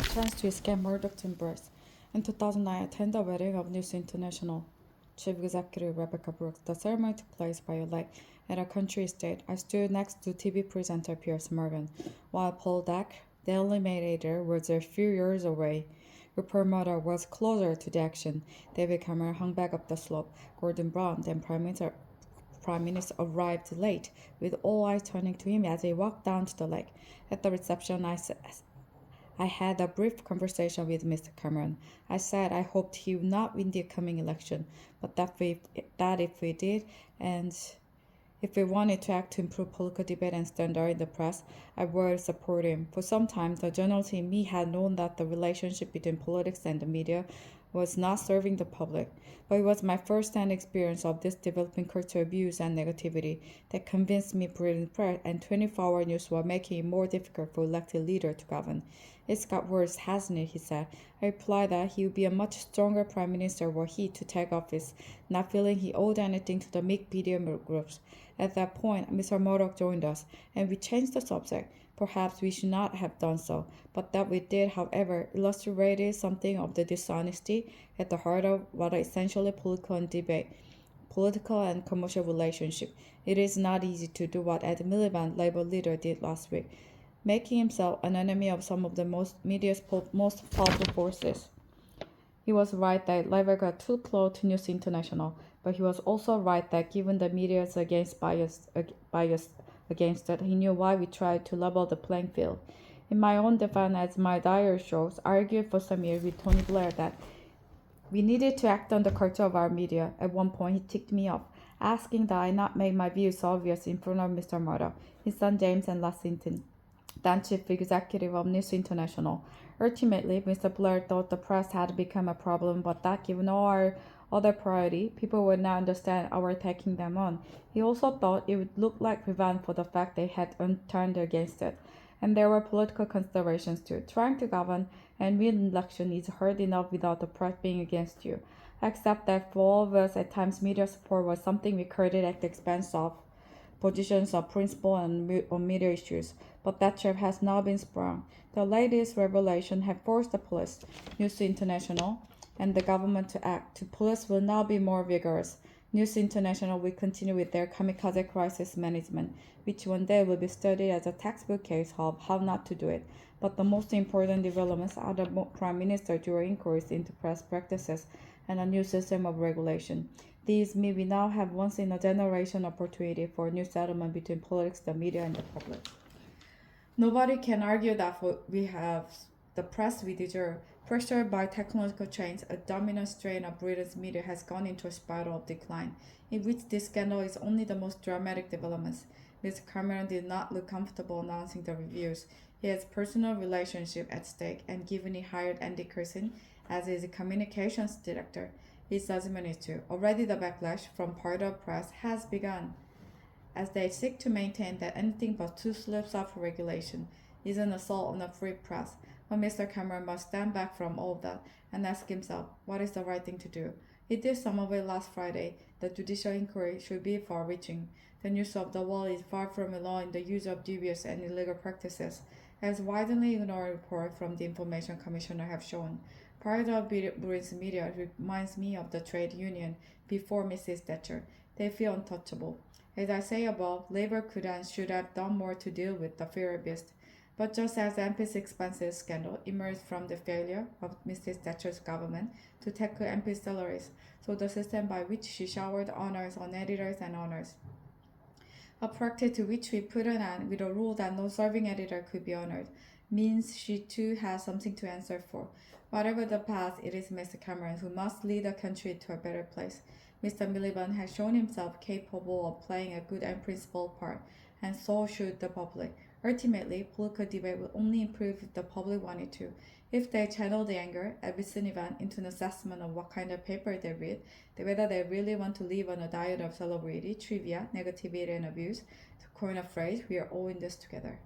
a chance to escape Murdoch'sembrace. In 2009, I attended the wedding of News International Chief Executive Rebecca Brooks. The ceremony took place by a lake at a country estate. I stood next to TV presenter Piers Morgan, while Paul Deck, Daily Mail editor, was a few years away. Rupert Murdoch was closer to the action. David Cameron hung back up the slope. Gordon Brown, then Prime Minister, arrived late, with all eyes turning to him as he walked down to the lake. At the reception, I had a brief conversation with Mr. Cameron. I said I hoped he would not win the coming election, but that if we did, and if we wanted to act to improve political debate and standard in the press, I would support him. For some time, the journalist in me had known that the relationship between politics and the media was not serving the public, but it was my first-hand experience of this developing culture of abuse and negativity that convinced me Britain press and 24-hour news were making it more difficult for elected leader to govern. It's got worse, hasn't it? He said. I replied that he would be a much stronger prime minister were he to take office, not feeling he owed anything to the big media groups. At that point, Mr. Murdoch joined us, and we changed the subject. Perhaps we should not have done so, but that we did, however, illustrated something of the dishonesty at the heart of what are essentially political and commercial relationship. It is not easy to do what Ed Miliband, Labour leader, did last week, making himself an enemy of some of the media's most powerful forces. He was right that Labour got too close to News International, but he was also right that given the media's bias against it, he knew why we tried to level the playing field. In my own defense, as my diary shows, I argued for some years with Tony Blair that we needed to act on the culture of our media. At one point, he ticked me off, asking that I not make my views obvious in front of Mr. Murdoch, his son James, and Lexington, then chief executive of News International. Ultimately, Mr. Blair thought the press had become a problem, but that given all our other priority, people would not understand our taking them on. He also thought it would look like revenge for the fact they had turned against it. And there were political considerations too. Trying to govern and win an election is hard enough without the press being against you. Except that for all of us, at times media support was something we courted at the expense of positions of principle on media issues, but that trap has now been sprung. The latest revelation have forced the police, News International, and the government to act. The police will now be more vigorous. News International will continue with their kamikaze crisis management, which one day will be studied as a textbook case of how not to do it. But the most important developments are the Prime Minister during inquiries into press practices and a new system of regulation. These mean we now have once in a generation opportunity for a new settlement between politics, the media, and the public. Nobody can argue that we have the press we deserve. Pressured by technological change, a dominant strain of Britain's media has gone into a spiral of decline, in which this scandal is only the most dramatic developments. Mr. Cameron did not look comfortable announcing the reviews. He has personal relationship at stake, and given he hired Andy Coulson as his communications director, his judgment is too. Already the backlash from part of press has begun, as they seek to maintain that anything but two slips of regulation is an assault on a free press. But Mr. Cameron must stand back from all of that and ask himself what is the right thing to do. He did some of it last Friday. The judicial inquiry should be far-reaching. The news of the world is far from alone in the use of dubious and illegal practices, as widely ignored reports from the Information Commissioner have shown. Part of Britain's media reminds me of the trade union before Mrs. Thatcher. They feel untouchable. As I say above, Labour could and should have done more to deal with the fairy beast. But just as MP's expenses scandal emerged from the failure of Mrs. Thatcher's government to tackle MP's salaries, so the system by which she showered honours on editors and owners, a practice to which we put an end with a rule that no serving editor could be honoured, means she too has something to answer for. Whatever the path, it is Mr. Cameron who must lead the country to a better place. Mr. Miliband has shown himself capable of playing a good and principled part, and so should the public. Ultimately, political debate will only improve if the public wanted to. If they channel the anger at recent event into an assessment of what kind of paper they read, whether they really want to live on a diet of celebrity, trivia, negativity, and abuse, to coin a phrase, we are all in this together.